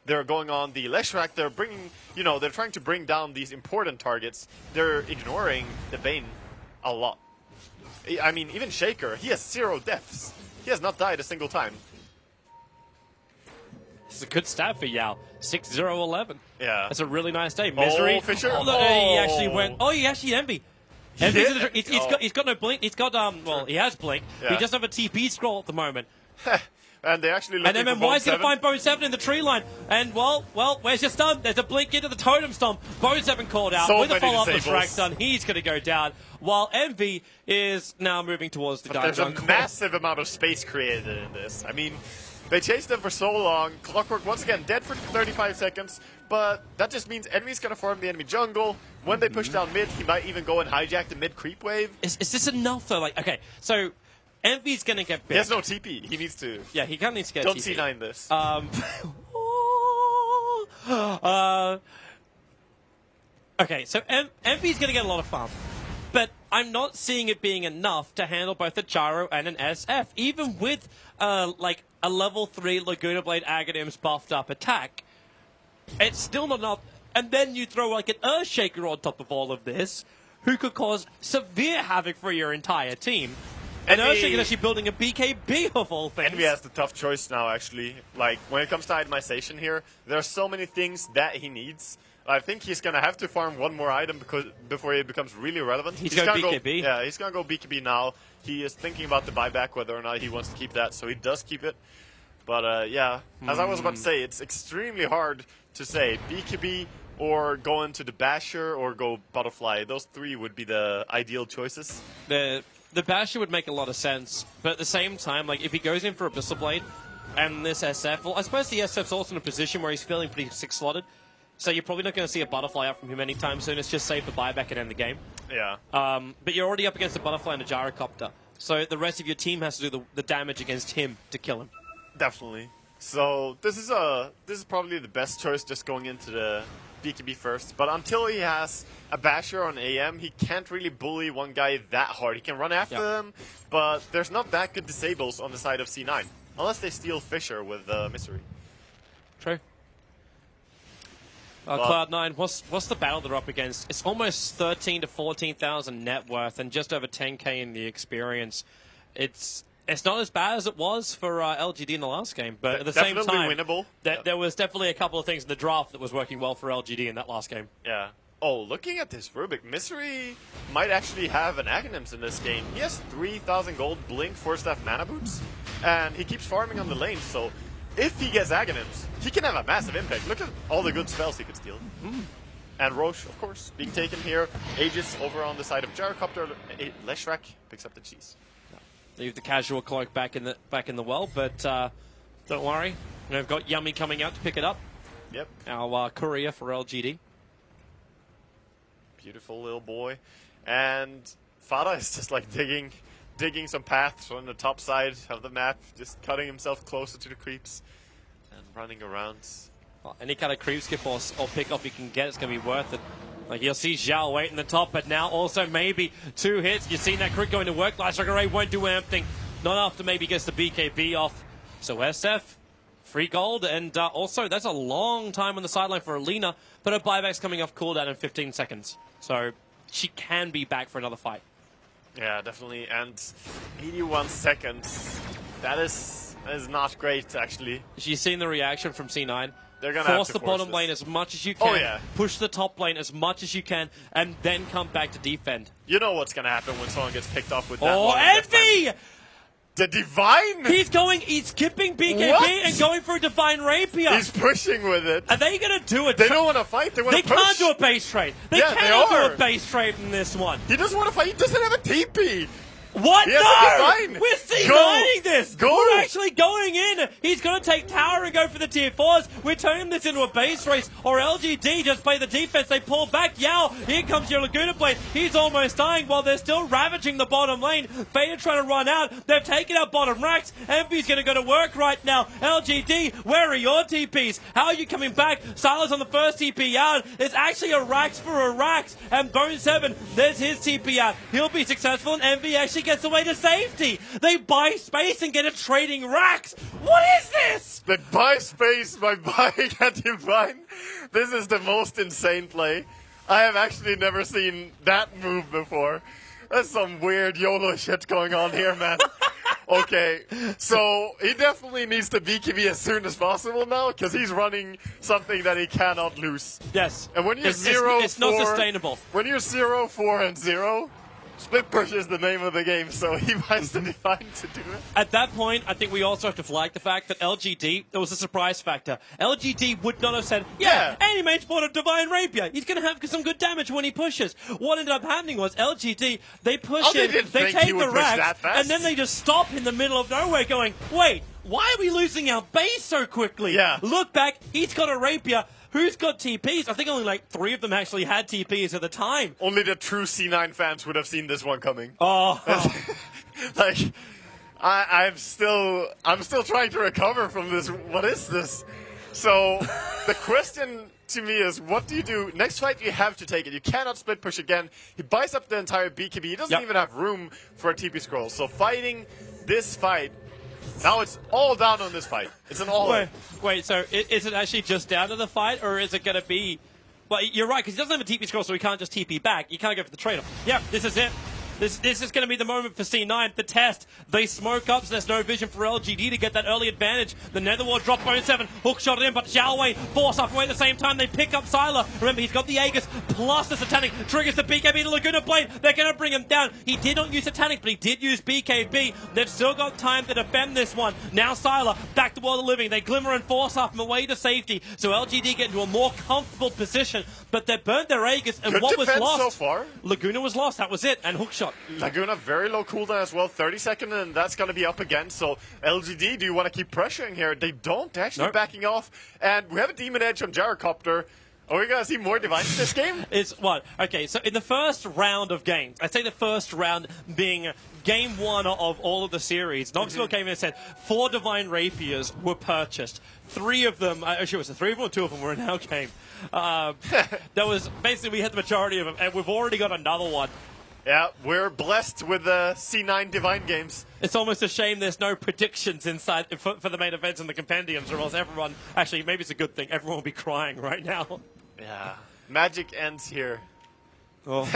They're going on the Leshrac. They're bringing, they're trying to bring down these important targets. They're ignoring the Bane a lot. I mean, even Shaker, he has 0 deaths. He has not died a single time. This is a good stat for Yao. 6-0-11. Yeah. That's a really nice day. Misery. Oh, Fisher. He actually went. Oh, he actually Envy. Envy's He's got no blink. He's got well, he has blink. Yeah. He doesn't have a TP scroll at the moment. And they actually looking and for MMY is going to Bone7. find Bone7 in the tree line. And, well, where's your stun? There's a blink into the Totem Stomp. Bone7 called out. So With a many follow-up of disables. Shrek stun, he's going to go down. While Envy is now moving towards the There's a jungle. massive amount of space created in this. I mean, they chased them for so long. Clockwork, once again, dead for 35 seconds. But that just means Enemy's going to farm the enemy jungle. When they push down mid, he might even go and hijack the mid creep wave. Is this enough, though? Like, okay, so Envy's going to get big. He has no TP. He needs to. Yeah, he kind of needs to get Don't TP. C9 this. Okay, so Envy's going to get a lot of farm. But I'm not seeing it being enough to handle both a Gyro and an SF. Even with, like, a level 3 Laguna Blade Aghanims buffed up attack, it's still not enough. And then you throw, like, an Earthshaker on top of all of this, who could cause severe havoc for your entire team. And Earthshaker is actually building a BKB of all things. Envy has the tough choice now, actually. Like, when it comes to itemization here, there are so many things that he needs. I think he's going to have to farm one more item before he becomes really relevant. He's going to BKB? Yeah, he's going to go BKB now. He is thinking about the buyback, whether or not he wants to keep that, so he does keep it. But, yeah, as I was about to say, it's extremely hard to say BKB or go into the Basher or go Butterfly. Those 3 would be the ideal choices. The Basher would make a lot of sense, but at the same time, like, if he goes in for Abyssal Blade and this SF, well, I suppose the SF's also in a position where he's feeling pretty 6-slotted, so you're probably not going to see a Butterfly up from him anytime soon. It's just save the buyback and end the game. Yeah. But you're already up against a Butterfly and a Gyrocopter, so the rest of your team has to do the damage against him to kill him. Definitely. So this is probably the best choice, just going into the BKB first. But until he has a Basher on AM, he can't really bully one guy that hard. He can run after them, but there's not that good disables on the side of C9. Unless they steal Fisher with Misery. True. Cloud9, what's the battle they're up against? It's almost 13 to 14,000 net worth and just over 10k in the experience. It's not as bad as it was for LGD in the last game, but at the same time, winnable. There was definitely a couple of things in the draft that was working well for LGD in that last game. Yeah. Oh, looking at this Rubik, Misery might actually have an Aghanims in this game. He has 3,000 gold, Blink, 4-staff mana boots, and he keeps farming on the lane, so if he gets Aghanims, he can have a massive impact. Look at all the good spells he could steal. And Roche, of course, being taken here. Aegis over on the side of Gyrocopter. Leshrac picks up the cheese. Leave the casual cloak back in the well, but don't worry, we've got Yummy coming out to pick it up. Yep. Our courier for LGD. Beautiful little boy. And Fada is just like digging some paths on the top side of the map, just cutting himself closer to the creeps and running around. Well, any kind of creep skip or pick off you can get, it's going to be worth it. Like, you'll see Zhao waiting the top, but now also maybe 2 hits. You've seen that crit going to work. Last Array won't do anything. Not after maybe gets the BKB off. So SF, free gold, and also that's a long time on the sideline for Alina, but her buyback's coming off cooldown in 15 seconds. So she can be back for another fight. Yeah, definitely. And 81 seconds. That is not great, actually. She's seen the reaction from C9. They're gonna force have to the bottom this. lane as much as you can. Oh, yeah. Push the top lane as much as you can, and then come back to defend. You know what's gonna happen when someone gets picked off with that. Oh, Envy! The Divine! He's skipping BKB and going for a Divine Rapier. He's pushing with it. Are they going to do it? They don't want to fight, they want to push. They can't do a base trade. They cannot do a base trade in this one. He doesn't want to fight, he doesn't have a TP. What? He No! We're C9ing this! Go! We're actually going in! He's going to take tower and go for the tier 4s. We're turning this into a base race. Or LGD just play the defense. They pull back. Yao, here comes your Laguna Blade. He's almost dying while they're still ravaging the bottom lane. Fader trying to run out. They've taken out bottom racks. Envy's going to go to work right now. LGD, where are your TPs? How are you coming back? Silas on the first TP out. It's actually a Rax for a Rax. And Bone7, there's his TP out. He'll be successful, and Envy actually gets away to safety. They buy space and get a trading racks. What is this? They buy space by buying a Divine. This is the most insane play. I have actually never seen that move before. There's some weird YOLO shit going on here, man. Okay, so he definitely needs to BKB as soon as possible now, because he's running something that he cannot lose. Yes. And when you're it's not sustainable. When you're 0, 4, and 0, split push is the name of the game, so he buys the Divine to do it. At that point, I think we also have to flag the fact that LGD, there was a surprise factor. LGD would not have said, yeah. Any mage bought a Divine Rapier. He's going to have some good damage when he pushes. What ended up happening was LGD, they push in, they take the racks, and then they just stop in the middle of nowhere going, wait, why are we losing our base so quickly? Yeah. Look back, he's got a Rapier. Who's got TPs? I think only like 3 of them actually had TPs at the time. Only the true C9 fans would have seen this one coming. Oh. Like, I'm still trying to recover from this. What is this? So, the question to me is, what do you do? Next fight, you have to take it. You cannot split push again. He buys up the entire BKB. He doesn't even have room for a TP scroll. So, fighting this fight, now it's all down on this fight. It's an all-in. Wait, so is it actually just down to the fight, or is it going to be... Well, you're right, because he doesn't have a TP scroll, so he can't just TP back. You can't go for the trade-off. Yep, this is it. This is going to be the moment for C9, the test. They smoke up, so there's no vision for LGD to get that early advantage. The Netherward drop Bone 7, hook shot it in, but Xiaowei force up away at the same time. They pick up Sylar. Remember, he's got the Aegis plus the Satanic. Triggers the BKB to Laguna Blade. They're going to bring him down. He did not use Satanic, but he did use BKB. They've still got time to defend this one. Now Sylar, back to World of Living. They glimmer and force up him away to safety. So LGD get into a more comfortable position, but they burnt their Aegis, and Good what was lost? so far. Laguna was lost. That was it, and hook shot. Laguna, very low cooldown as well, 30 seconds, and that's going to be up again. So, LGD, do you want to keep pressuring here? They don't. They're actually backing off. And we have a Demon Edge on Gyrocopter. Are we going to see more Divines in this game? It's what? Okay, so in the first round of games, I'd say the first round being game 1 of all of the series, Knoxville came in and said 4 Divine Rapiers were purchased. 3 of them, actually, was it 3 of them or 2 of them were in our game? That was basically, we had the majority of them, and we've already got another one. Yeah, we're blessed with the C9 Divine games. It's almost a shame there's no predictions inside for the main events and the compendiums, or else everyone, actually, maybe it's a good thing, everyone will be crying right now. Yeah, magic ends here. Oh.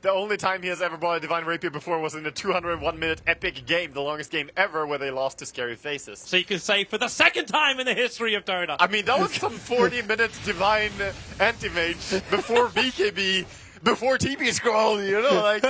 The only time he has ever bought a Divine Rapier before was in a 201-minute epic game, the longest game ever, where they lost to Scary Faces. So you can say for the second time in the history of Dota. I mean, that was some 40-minute Divine Anti-Mage before BKB, before TP scroll, you know, like,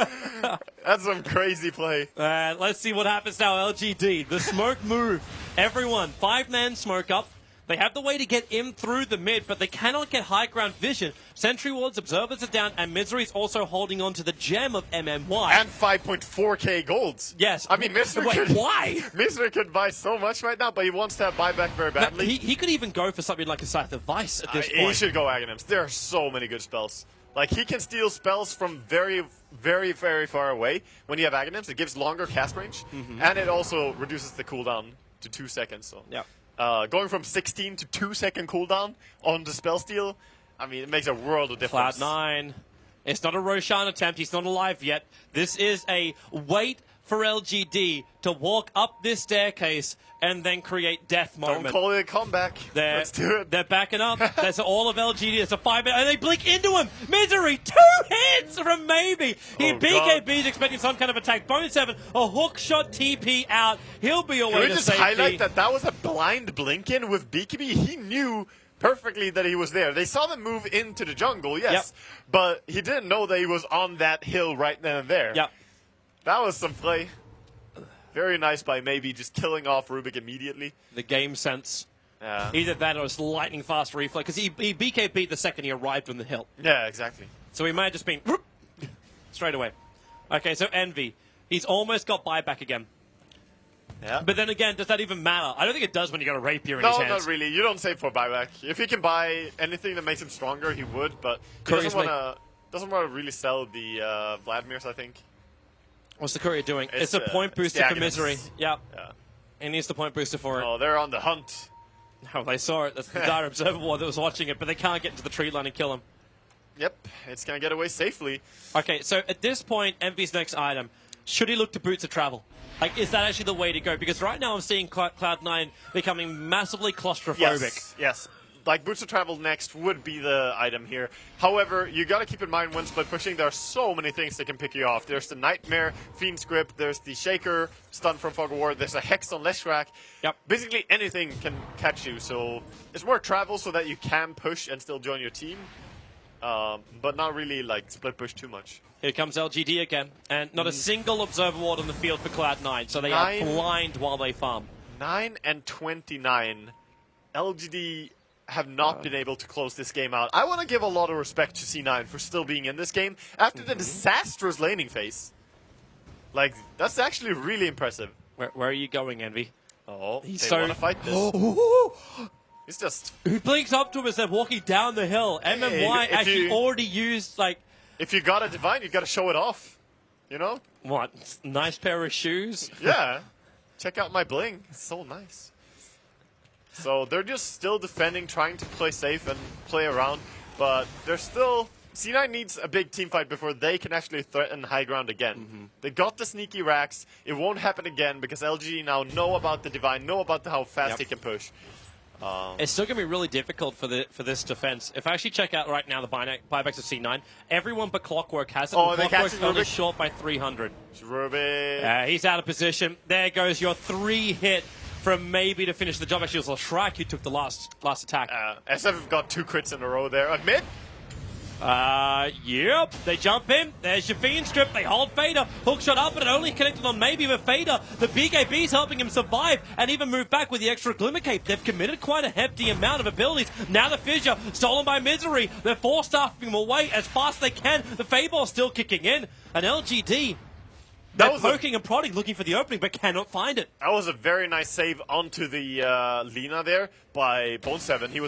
that's some crazy play. Let's see what happens now, LGD. The smoke move. Everyone, 5-man smoke up. They have the way to get in through the mid, but they cannot get high ground vision. Sentry wards, observers are down, and Misery's also holding on to the gem of MMY. And 5.4k golds. Yes. I mean, why? Misery could buy so much right now, but he wants to have buyback very badly. No, he could even go for something like a Scythe of Vice at this point. He should go Aghanims. There are so many good spells. Like, he can steal spells from very, very, very far away. When you have Aghanims, it gives longer cast range, and it also reduces the cooldown to 2 seconds. So. Yeah. Going from 16 to 2-second cooldown on the spell steal, I mean, it makes a world of difference. Cloud9. It's not a Roshan attempt. He's not alive yet. This is a wait for LGD to walk up this staircase and then create death moment. Don't call it a comeback. Let's do it. They're backing up. That's all of LGD. It's a 5-minute, and they blink into him. Misery, 2 hits from maybe. BKB's expecting some kind of attack. Bone 7, a hook shot TP out. He'll be away to safety. Can we just highlight that that was a blind blink in with BKB? He knew perfectly that he was there. They saw them move into the jungle, yes, but he didn't know that he was on that hill right then and there. Yep. That was some play. Very nice by maybe just killing off Rubik immediately. The game sense. Yeah. Either that or it's lightning fast reflex, because he BKB'd the second he arrived on the hill. Yeah, exactly. So he may have just been whoop, straight away. Okay, so Envy. He's almost got buyback again. Yeah. But then again, does that even matter? I don't think it does when you got a rapier in his hands. No, not really. You don't save for buyback. If he can buy anything that makes him stronger, he would, but he doesn't want to really sell the Vladimirs, I think. What's the courier doing? It's a point booster for Misery. Yep. Yeah. He needs the point booster for it. Oh, they're on the hunt. Oh, they saw it. That's the dire observer ward that was watching it, but they can't get into the tree line and kill him. Yep. It's going to get away safely. Okay, so at this point, Envy's next item. should he look to Boots of Travel? Like, is that actually the way to go? Because right now I'm seeing Cloud9 becoming massively claustrophobic. Yes. Like, Boots of Travel next would be the item here. However, you gotta keep in mind when split pushing, there are so many things that can pick you off. There's the Nightmare, Fiend's Grip, there's the Shaker, Stun from Fog of War, there's a Hex on Leshrac. Yep. Basically anything can catch you, so it's more travel so that you can push and still join your team. But not really, like, split push too much. Here comes LGD again, and not a single Observer Ward on the field for Cloud9, so they are blind while they farm. 9 and 29. LGD have not been able to close this game out. I want to give a lot of respect to C9 for still being in this game after the disastrous laning phase. Like, that's actually really impressive. Where are you going, Envy? Oh, He's they so... want to fight this. It's just... Who blinks up to him as they're walking down the hill? MMY actually already used, like... If you got a Divine, you got to show it off. You know? What? Nice pair of shoes? Yeah. Check out my bling. It's so nice. So they're just still defending, trying to play safe and play around, but they're still... C9 needs a big team fight before they can actually threaten high ground again. They got the sneaky racks. It won't happen again because LG now know about the Divine, know about how fast they can push. It's still going to be really difficult for this defense. If I actually check out right now the buybacks of C9, everyone but Clockwork has it. Oh, and Clockwork's only short by 300. Rubik. He's out of position. There goes your 3-hit from maybe to finish the job. Actually, it was Leshrac who took the last attack. SF got 2 crits in a row there. Admit? Yep. They jump in. There's your Fiend Strip. They hold Fader. Hookshot up, but it only connected on maybe with Fader. The BKB's helping him survive and even move back with the extra Glimmer Cape. They've committed quite a hefty amount of abilities. Now the Fissure, stolen by Misery. They're force-staffing him away as fast as they can. The Fable's still kicking in. And LGD... They're poking and prodding, looking for the opening, but cannot find it. That was a very nice save onto the Lina there by Bone7. He was